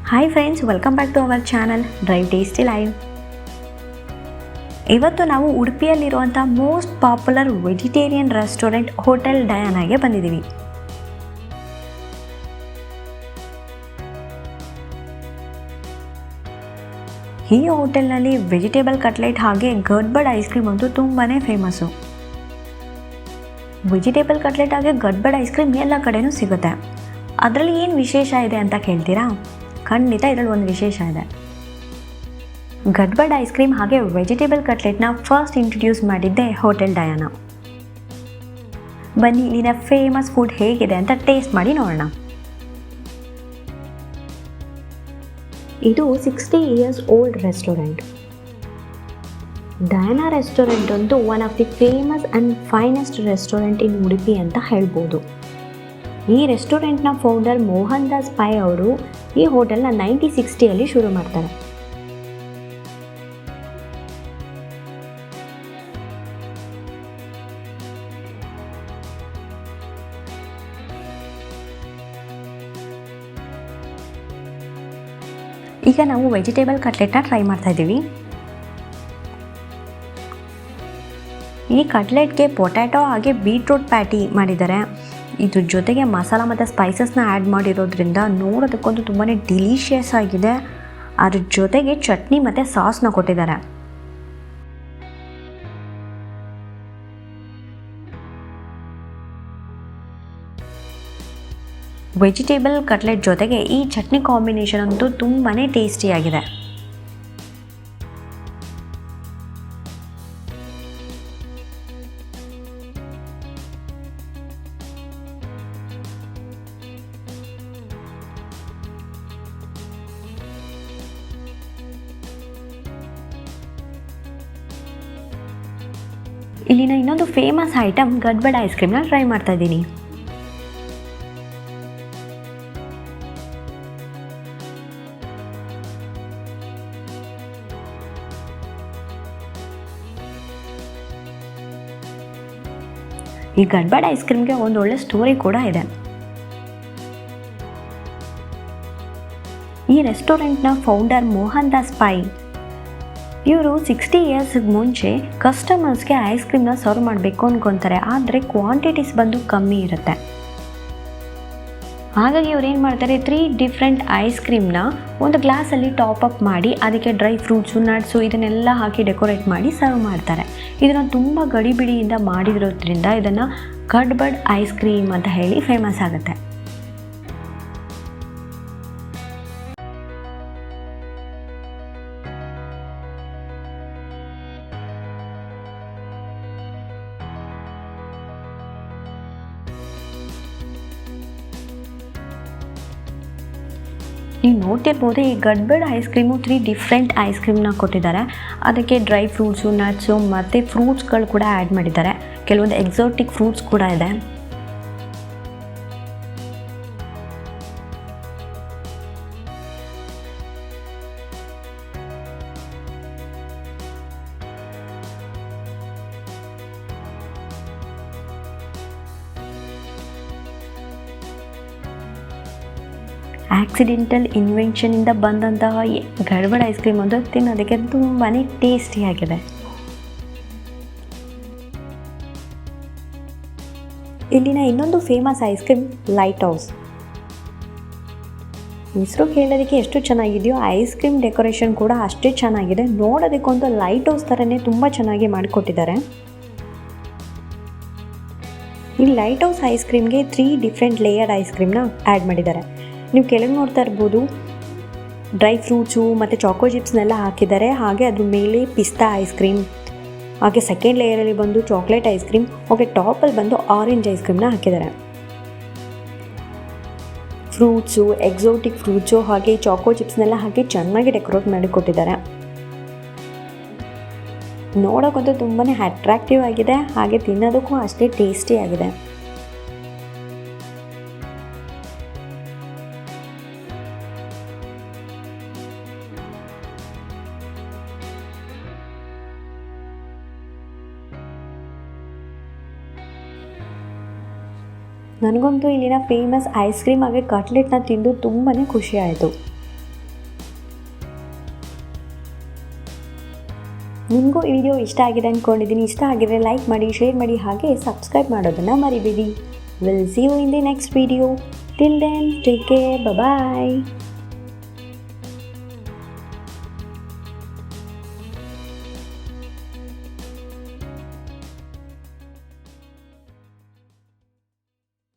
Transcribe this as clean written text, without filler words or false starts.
Hi friends, welcome back to our channel drive tasty live. ಇವತ್ತು ನಾವು ಉಡುಪಿಯಲ್ಲಿರುವಂಥ most popular vegetarian restaurant hotel ಡಯಾನಾಗೆ ಬಂದಿದ್ದೀವಿ. ಈ ಹೋಟೆಲ್ನಲ್ಲಿ ವೆಜಿಟೇಬಲ್ ಕಟ್ಲೆಟ್ ಹಾಗೆ ಗಡ್ಬಡ್ ಐಸ್ ಕ್ರೀಮ್ ಅಂತೂ ತುಂಬಾ ಫೇಮಸ್ಸು. ವೆಜಿಟೇಬಲ್ ಕಟ್ಲೆಟ್ ಹಾಗೆ ಗಡ್ಬಡ್ ಐಸ್ ಕ್ರೀಮ್ ಎಲ್ಲ ಕಡೆನೂ ಸಿಗುತ್ತೆ. ಅದರಲ್ಲಿ ಏನು ವಿಶೇಷ ಇದೆ ಅಂತ ಕೇಳ್ತೀರಾ? ಖಂಡಿತ ಇದರಲ್ಲಿ ಒಂದು ವಿಶೇಷ ಇದೆ. ಗಡ್ಬಡ್ ಐಸ್ ಕ್ರೀಮ್ ಹಾಗೆ ವೆಜಿಟೇಬಲ್ ಕಟ್ಲೆಟ್ನ ಫಸ್ಟ್ ಇಂಟ್ರೊಡ್ಯೂಸ್ ಮಾಡಿದ್ದೆ ಹೋಟೆಲ್ ಡಯಾನಾ. ಬನ್ನಿ ಇಲ್ಲಿನ ಫೇಮಸ್ ಫುಡ್ ಹೇಗಿದೆ ಅಂತ ಟೇಸ್ಟ್ ಮಾಡಿ ನೋಡೋಣ. ಇದು 60 years old restaurant. Diana restaurant ಅಂತೂ one of the famous and finest restaurant in Udupi ಅಂತ ಹೇಳ್ಬೋದು. ಈ ರೆಸ್ಟೋರೆಂಟ್ನ ಫೌಂಡರ್ ಮೋಹನ್ದಾಸ್ ಪೈ ಅವರು ಈ ಹೋಟೆಲ್ನ 1960 ಶುರು ಮಾಡ್ತಾರೆ. ಈಗ ನಾವು ವೆಜಿಟೇಬಲ್ ಕಟ್ಲೆಟ್ನ ಟ್ರೈ ಮಾಡ್ತಾ ಇದ್ದೀವಿ. ಈ ಕಟ್ಲೆಟ್ಗೆ ಪೊಟ್ಯಾಟೊ ಹಾಗೆ ಬೀಟ್ರೂಟ್ ಪ್ಯಾಟಿ ಮಾಡಿದ್ದಾರೆ. ಇದ್ರ ಜೊತೆಗೆ ಮಸಾಲ ಮತ್ತು ಸ್ಪೈಸಸ್ನ ಆ್ಯಡ್ ಮಾಡಿರೋದ್ರಿಂದ ನೋಡೋದಕ್ಕಂತೂ ತುಂಬಾ ಡಿಲಿಷಿಯಸ್ ಆಗಿದೆ. ಅದ್ರ ಜೊತೆಗೆ ಚಟ್ನಿ ಮತ್ತು ಸಾಸ್ನ ಕೊಟ್ಟಿದ್ದಾರೆ. ವೆಜಿಟೇಬಲ್ ಕಟ್ಲೆಟ್ ಜೊತೆಗೆ ಈ ಚಟ್ನಿ ಕಾಂಬಿನೇಷನ್ ಅಂತೂ ತುಂಬಾ ಟೇಸ್ಟಿಯಾಗಿದೆ. ಇಲ್ಲಿನ ಇನ್ನೊಂದು ಫೇಮಸ್ ಐಟಮ್ ಗಡ್ಬಡ್ ಐಸ್ ಕ್ರೀಮ್ನ ಟ್ರೈ ಮಾಡ್ತಾ ಇದ್ದೀನಿ. ಈ ಗಡ್ಬಡ್ ಐಸ್ ಕ್ರೀಮ್ಗೆ ಒಂದು ಒಳ್ಳೆ ಸ್ಟೋರಿ ಕೂಡ ಇದೆ. ಈ ರೆಸ್ಟೋರೆಂಟ್ನ ಫೌಂಡರ್ ಮೋಹನ್ದಾಸ್ ಪೈ ಇವರು 60 years ಮುಂಚೆ ಕಸ್ಟಮರ್ಸ್ಗೆ ಐಸ್ ಕ್ರೀಮ್ನ ಸರ್ವ್ ಮಾಡಬೇಕು ಅಂದ್ಕೊತಾರೆ. ಆದರೆ ಕ್ವಾಂಟಿಟೀಸ್ ಬಂದು ಕಮ್ಮಿ ಇರುತ್ತೆ. ಹಾಗಾಗಿ ಇವ್ರು ಏನು ಮಾಡ್ತಾರೆ, 3 ಡಿಫ್ರೆಂಟ್ ಐಸ್ ಕ್ರೀಮ್ನ ಒಂದು ಗ್ಲಾಸಲ್ಲಿ ಟಾಪ್ ಅಪ್ ಮಾಡಿ ಅದಕ್ಕೆ ಡ್ರೈ ಫ್ರೂಟ್ಸು, ನಟ್ಸು ಇದನ್ನೆಲ್ಲ ಹಾಕಿ ಡೆಕೋರೇಟ್ ಮಾಡಿ ಸರ್ವ್ ಮಾಡ್ತಾರೆ. ಇದನ್ನು ತುಂಬ ಗಡಿಬಿಡಿಯಿಂದ ಮಾಡಿರೋದ್ರಿಂದ ಇದನ್ನು ಗಡ್ಬಡ್ ಐಸ್ ಕ್ರೀಮ್ ಅಂತ ಹೇಳಿ ಫೇಮಸ್ ಆಗುತ್ತೆ. ನೀವು ನೋಡ್ತಿರ್ಬೋದು, ಈ ಗಡ್ಬಡ್ ಐಸ್ ಕ್ರೀಮು 3 ಡಿಫ್ರೆಂಟ್ ಐಸ್ ಕ್ರೀಮ್ನ ಕೊಟ್ಟಿದ್ದಾರೆ. ಅದಕ್ಕೆ ಡ್ರೈ ಫ್ರೂಟ್ಸು, ನಟ್ಸು ಮತ್ತು ಫ್ರೂಟ್ಸ್ಗಳು ಕೂಡ ಆ್ಯಡ್ ಮಾಡಿದ್ದಾರೆ. ಕೆಲವೊಂದು ಎಕ್ಸಾಟಿಕ್ ಫ್ರೂಟ್ಸ್ ಕೂಡ ಇದೆ. ಆಕ್ಸಿಡೆಂಟಲ್ ಇನ್ವೆನ್ಷನಿಂದ ಬಂದಂತಹ ಗಡ್ಬಡ್ ಐಸ್ ಕ್ರೀಮ್ ಒಂದು ತಿನ್ನೋದಕ್ಕೆ ತುಂಬಾ ಟೇಸ್ಟಿಯಾಗಿದೆ. ಇಲ್ಲಿನ ಇನ್ನೊಂದು ಫೇಮಸ್ ಐಸ್ ಕ್ರೀಮ್ ಲೈಟ್ಹೌಸ್. ಹೆಸರು ಕೇಳೋದಕ್ಕೆ ಎಷ್ಟು ಚೆನ್ನಾಗಿದೆಯೋ ಐಸ್ ಕ್ರೀಮ್ ಡೆಕೋರೇಷನ್ ಕೂಡ ಅಷ್ಟೇ ಚೆನ್ನಾಗಿದೆ. ನೋಡೋದಕ್ಕಂತೂ ಲೈಟ್ ಹೌಸ್ ಥರನೇ ತುಂಬ ಚೆನ್ನಾಗಿ ಮಾಡಿಕೊಟ್ಟಿದ್ದಾರೆ. ಈ ಲೈಟ್ ಹೌಸ್ ಐಸ್ ಕ್ರೀಮ್ಗೆ 3 ಡಿಫ್ರೆಂಟ್ ಲೇಯರ್ಡ್ ಐಸ್ ಕ್ರೀಮ್ನ ಆ್ಯಡ್ ಮಾಡಿದ್ದಾರೆ. ನೀವು ಕೆಳಗೆ ನೋಡ್ತಾ ಇರ್ಬೋದು, ಡ್ರೈ ಫ್ರೂಟ್ಸು ಮತ್ತು ಚಾಕೋ ಚಿಪ್ಸ್ನೆಲ್ಲ ಹಾಕಿದ್ದಾರೆ. ಹಾಗೆ ಅದ್ರ ಮೇಲೆ ಪಿಸ್ತಾ ಐಸ್ ಕ್ರೀಮ್, ಹಾಗೆ ಸೆಕೆಂಡ್ ಲೇಯರಲ್ಲಿ ಬಂದು ಚಾಕ್ಲೇಟ್ ಐಸ್ ಕ್ರೀಮ್, ಹಾಗೆ ಟಾಪಲ್ಲಿ ಬಂದು ಆರೆಂಜ್ ಐಸ್ ಕ್ರೀಮ್ನ ಹಾಕಿದ್ದಾರೆ. ಫ್ರೂಟ್ಸು, ಎಕ್ಸಾಟಿಕ್ ಫ್ರೂಟ್ಸು ಹಾಗೆ ಚಾಕೋ ಚಿಪ್ಸ್ನೆಲ್ಲ ಹಾಕಿ ಚೆನ್ನಾಗಿ ಡೆಕೋರೇಟ್ ಮಾಡಿ ಕೊಟ್ಟಿದ್ದಾರೆ. ನೋಡೋಕ್ಕಂತೂ ತುಂಬಾ ಅಟ್ರಾಕ್ಟಿವ್ ಆಗಿದೆ, ಹಾಗೆ ತಿನ್ನೋದಕ್ಕೂ ಅಷ್ಟೇ ಟೇಸ್ಟಿ ಆಗಿದೆ. ನನಗಂತೂ ಇಲ್ಲಿನ ಫೇಮಸ್ ಐಸ್ ಕ್ರೀಮ್ ಹಾಗೆ ಕಟ್ಲೆಟ್ನ ತಿಂದು ತುಂಬಾ ಖುಷಿ ಆಯಿತು. ನಿಮಗೂ ಈ ವಿಡಿಯೋ ಇಷ್ಟ ಆಗಿದೆ ಅಂದ್ಕೊಂಡಿದ್ದೀನಿ. ಇಷ್ಟ ಆಗಿದ್ರೆ ಲೈಕ್ ಮಾಡಿ, ಶೇರ್ ಮಾಡಿ, ಹಾಗೆ ಸಬ್ಸ್ಕ್ರೈಬ್ ಮಾಡೋದನ್ನು ಮರಿಬೇಡಿ. Will see you in the next video. Till then take care, bye.